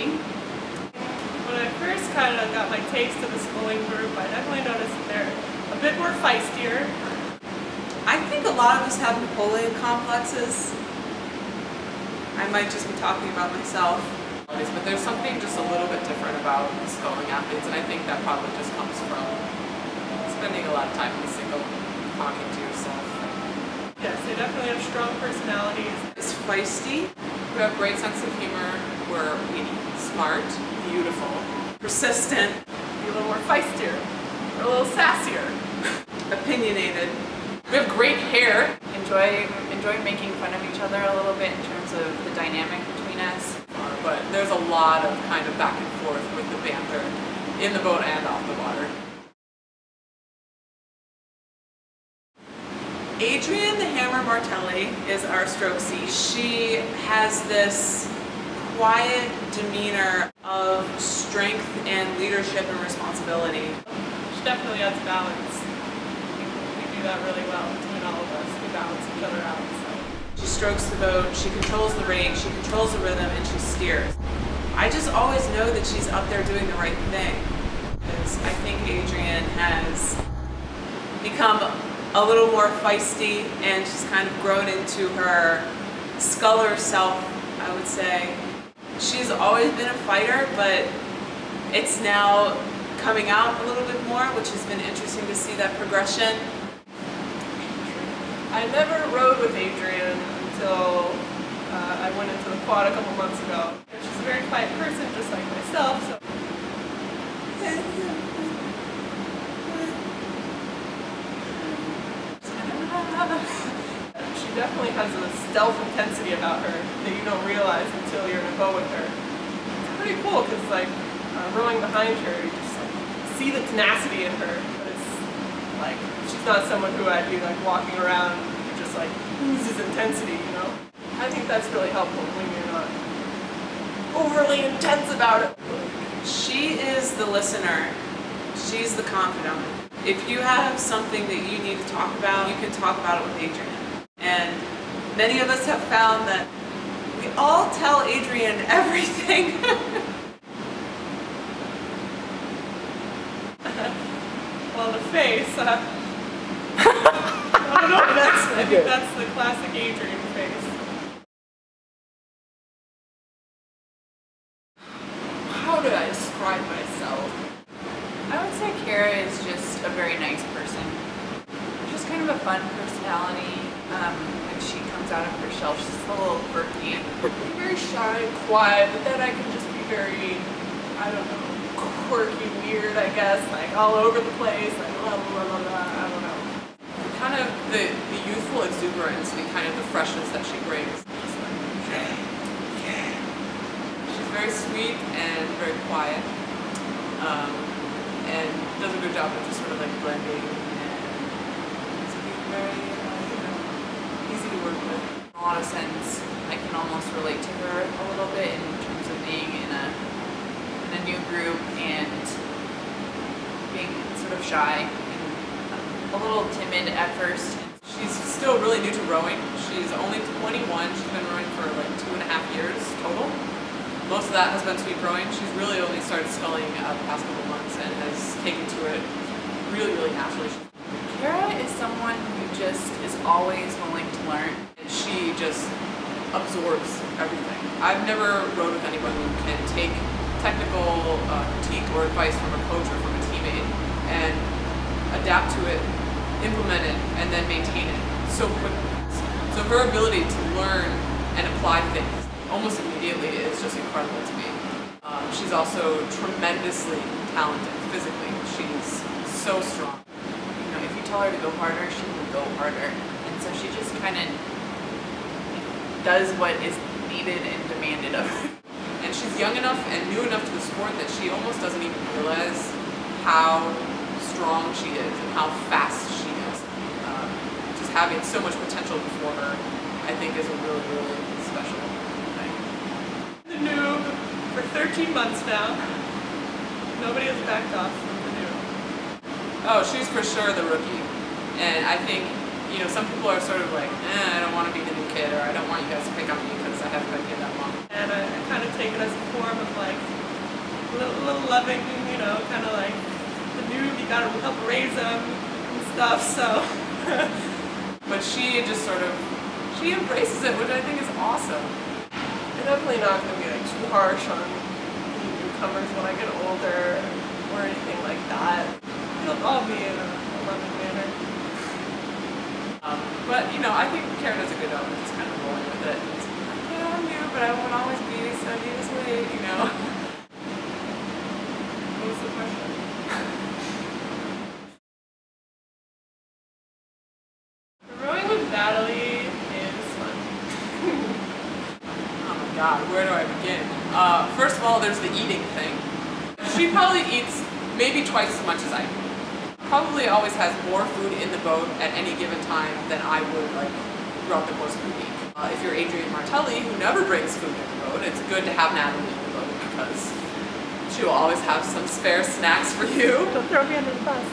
working. When I first kind of got my taste of the sculling group, I definitely noticed that they're a bit more feistier. I think a lot of us have Napoleon complexes. I might just be talking about myself. But there's something just a little bit different about sculling athletes, and I think that probably just comes from spending a lot of time in the single, talking to yourself. Yes, they definitely have strong personalities. It's feisty. We have great sense of humor. We're witty, smart, beautiful, Persistent. Be a little more feistier. Or a little sassier. Opinionated. We have great hair. Enjoy making fun of each other a little bit in terms of the dynamic between us. But there's a lot of kind of back and forth with the banter in the boat and off the water. Adrienne the Hammer Martelli is our stroke C. She has this quiet demeanor of strength and leadership and responsibility. She definitely adds balance. We do that really well between all of us. We balance each other out. She strokes the boat, she controls the rate, she controls the rhythm, and she steers. I just always know that she's up there doing the right thing. Because I think Adrienne has become a little more feisty, and she's kind of grown into her sculler self, I would say. She's always been a fighter, but it's now coming out a little bit more, which has been interesting to see that progression. I never rode with Adrienne until I went into the quad a couple months ago. She's a very quiet person, just like myself. So. She definitely has a stealth intensity about her that you don't realize until you're in a boat with her. It's pretty cool because, like, rowing behind her, you just like see the tenacity in her. But it's like she's not someone who I'd be like walking around who just like oozes intensity, you know. I think that's really helpful when you're not overly intense about it. She is the listener. She's the confidant. If you have something that you need to talk about, you can talk about it with Adrienne. And many of us have found that we all tell Adrienne everything. Well, the face, I don't know if I think that's the classic Adrienne face. How do I describe myself? I would say Kara is just a very nice person. She's kind of a fun personality. When she comes out of her shell, she's a little quirky. Very shy and quiet, but then I can just be very, I don't know, quirky, weird, I guess, like all over the place, like blah, blah, blah, blah, I don't know. Kind of the youthful exuberance and kind of the freshness that she brings. She's very sweet and very quiet, and does a good job of just sort of like blending and just being very, easy to work with. In a lot of sense, I can almost relate to her a little bit in terms of being in a new group and being sort of shy and a little timid at first. She's still really new to rowing. She's only 21. She's been rowing for like 2.5 years total. Most of that has been sweep rowing. She's really only started sculling the past couple months and has taken to it really, really naturally. Kara is someone who just is always willing to learn. She just absorbs everything. I've never rowed with anyone who can take technical critique or advice from a coach or from a teammate and adapt to it, implement it, and then maintain it so quickly. So her ability to learn and apply things almost immediately is just incredible to me. She's also tremendously talented physically. She's so strong. You know, if you tell her to go harder, she will go harder. And so she just kind of does what is needed and demanded of her. And she's young enough and new enough to the sport that she almost doesn't even realize how strong she is and how fast she is. Just having so much potential before her, I think, is a really, really special thing. The noob for 13 months now. Nobody has backed off from the noob. Oh, she's for sure the rookie. And I think, you know, some people are sort of like, I don't want to be the new kid, or I don't want you guys to pick on me because I haven't been here that long. And I kind of take it as a form of like a little loving, you know, kind of like the noob, you gotta help raise them and stuff, so. But she just sort of, she embraces it, which I think is awesome. I'm definitely not going to be like too harsh on newcomers when I get older or anything like that. It'll all be in a loving manner. But, you know, I think Karen does a good job of just kind of rolling with it. Just, yeah, I'm new, but I won't always be, so you just wait, you know. What was the question? Rowing with Natalie is fun. Oh my god, where do I begin? First of all, there's the eating thing. She probably eats maybe twice as much as I do. Probably always has more food in the boat at any given time than I would like throughout the course of the week. If you're Adrienne Martelli, who never brings food in the boat, it's good to have Natalie in the boat because she will always have some spare snacks for you. Don't throw me under the bus.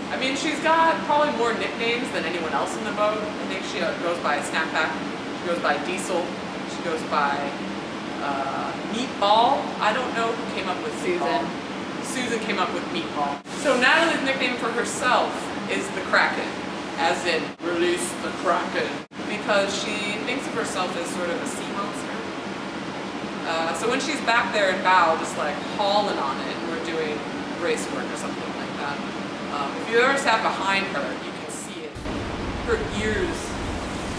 I mean, she's got probably more nicknames than anyone else in the boat. I think she goes by Snapback, she goes by Diesel, she goes by Meatball. I don't know who came up with Susan. Susan came up with Meatball. So Natalie's nickname for herself is the Kraken, as in release the Kraken, because she thinks of herself as sort of a sea monster. So when she's back there in bow, just like hauling on it, and we're doing race work or something like that, if you ever sat behind her, you can see it. Her ears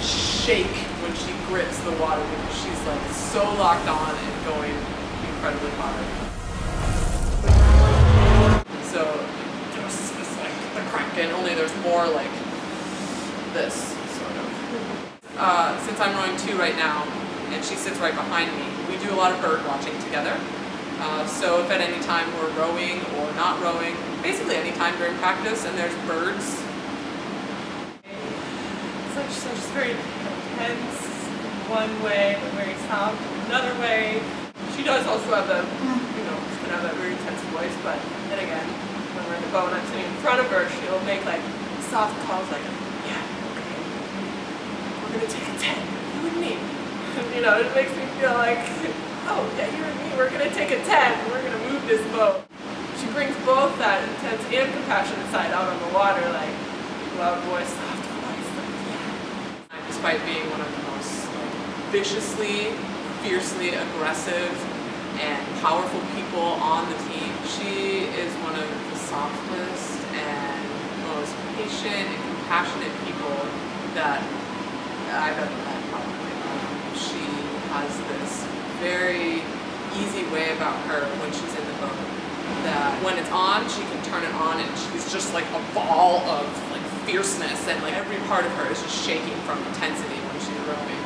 shake when she grips the water because she's like so locked on and going incredibly hard. So it's like the Kraken, only there's more like this, sort of. Since I'm rowing 2 right now, and she sits right behind me, we do a lot of bird watching together. So if at any time we're rowing or not rowing, basically any time during practice, and there's birds. It's just very intense one way, but very soft another way. She does also have the, you know, she's gonna have that very intense voice, but then again, when we're in the boat and I'm sitting in front of her, she'll make like soft calls like, yeah, okay, we're gonna take a 10, you and me. You know, it makes me feel like, oh yeah, you and me, we're gonna take a 10, we're gonna move this boat. She brings both that intense and compassionate side out on the water, like loud voice, soft voice, like yeah. Despite being one of the most viciously, fiercely aggressive and powerful people on the team, she is one of the softest and most patient and compassionate people that I've ever met, probably. She has this very easy way about her when she's in the boat that when it's on, she can turn it on and she's just like a ball of like fierceness, and like every part of her is just shaking from intensity when she's rowing.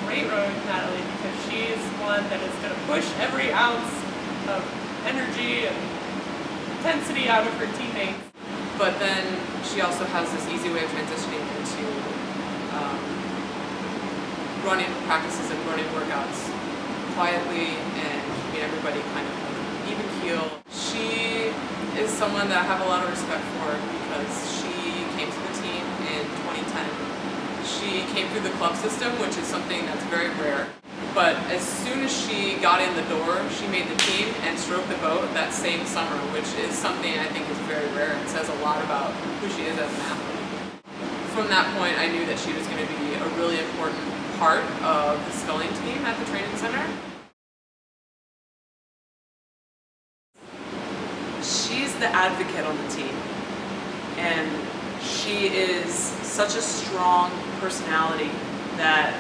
Great rowing with Natalie because she's one that is going to push every ounce of energy and intensity out of her teammates. But then she also has this easy way of transitioning into running practices and running workouts quietly and keeping everybody kind of even keel. She is someone that I have a lot of respect for because she came to the team in 2010. She came through the club system, which is something that's very rare. But as soon as she got in the door, she made the team and stroked the boat that same summer, which is something I think is very rare and says a lot about who she is as an athlete. From that point, I knew that she was going to be a really important part of the sculling team at the training center. She's the advocate on the team, and she is such a strong personality that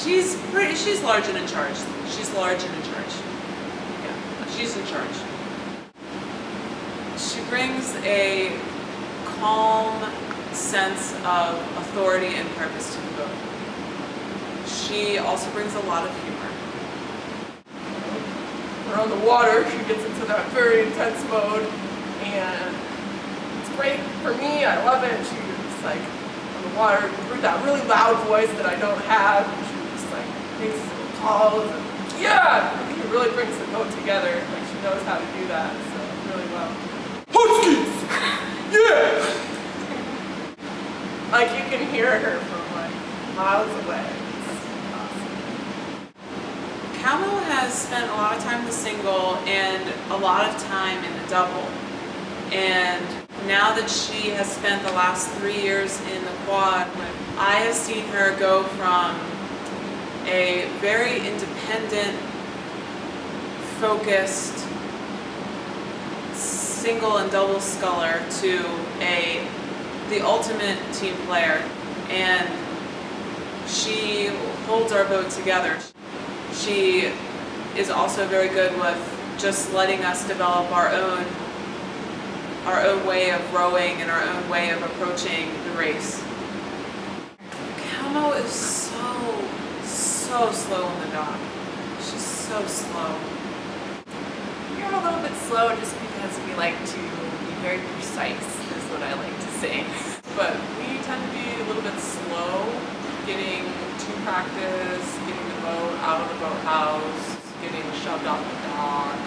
she's large and in charge. She's large and in charge. Yeah, she's in charge. She brings a calm sense of authority and purpose to the boat. She also brings a lot of humor. We're on the water, she gets into that very intense mode, and it's great for me, I love it. She's like on the water with that really loud voice that I don't have, and she just like makes these little calls, and yeah! I think it really brings the boat together, like she knows how to do that, so really well. Huskies! Yeah! Like you can hear her from like miles away. It's awesome. Kalmoe has spent a lot of time in the single and a lot of time in the double. And now that she has spent the last 3 years in the quad, I have seen her go from a very independent, focused single and double sculler to the ultimate team player, and she holds our boat together. She is also very good with just letting us develop our own way of rowing and our own way of approaching the race. Kalmoe is so slow in the dock. She's so slow. You're a little bit slow just because we like to be very precise, is what I like to say. But we tend to be a little bit slow getting to practice, getting the boat out of the boathouse, getting shoved off the dock,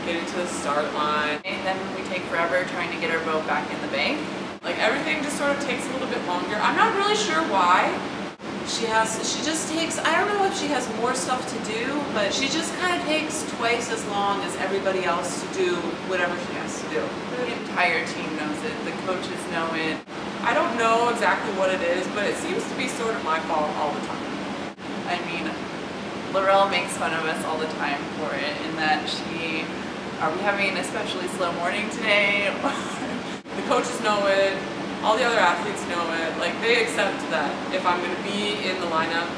getting to the start line. And then we take forever trying to get our boat back in the bank. Like everything just sort of takes a little bit longer. I'm not really sure why. She just takes, I don't know if she has more stuff to do, but she just kind of takes twice as long as everybody else to do whatever she has to do. The entire team knows it. The coaches know it. I don't know exactly what it is, but it seems to be sort of my fault all the time. I mean, Laurel makes fun of us all the time for it, in that are we having an especially slow morning today? The coaches know it, all the other athletes know it, like they accept that if I'm going to be in the lineup,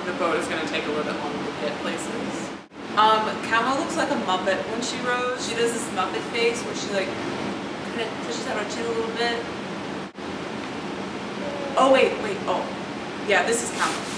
the boat is going to take a little bit longer to get places. Kalmoe looks like a Muppet when she rows. She does this Muppet face where she like kind of pushes out her chin a little bit. Oh wait, oh. Yeah, this is Kalmoe.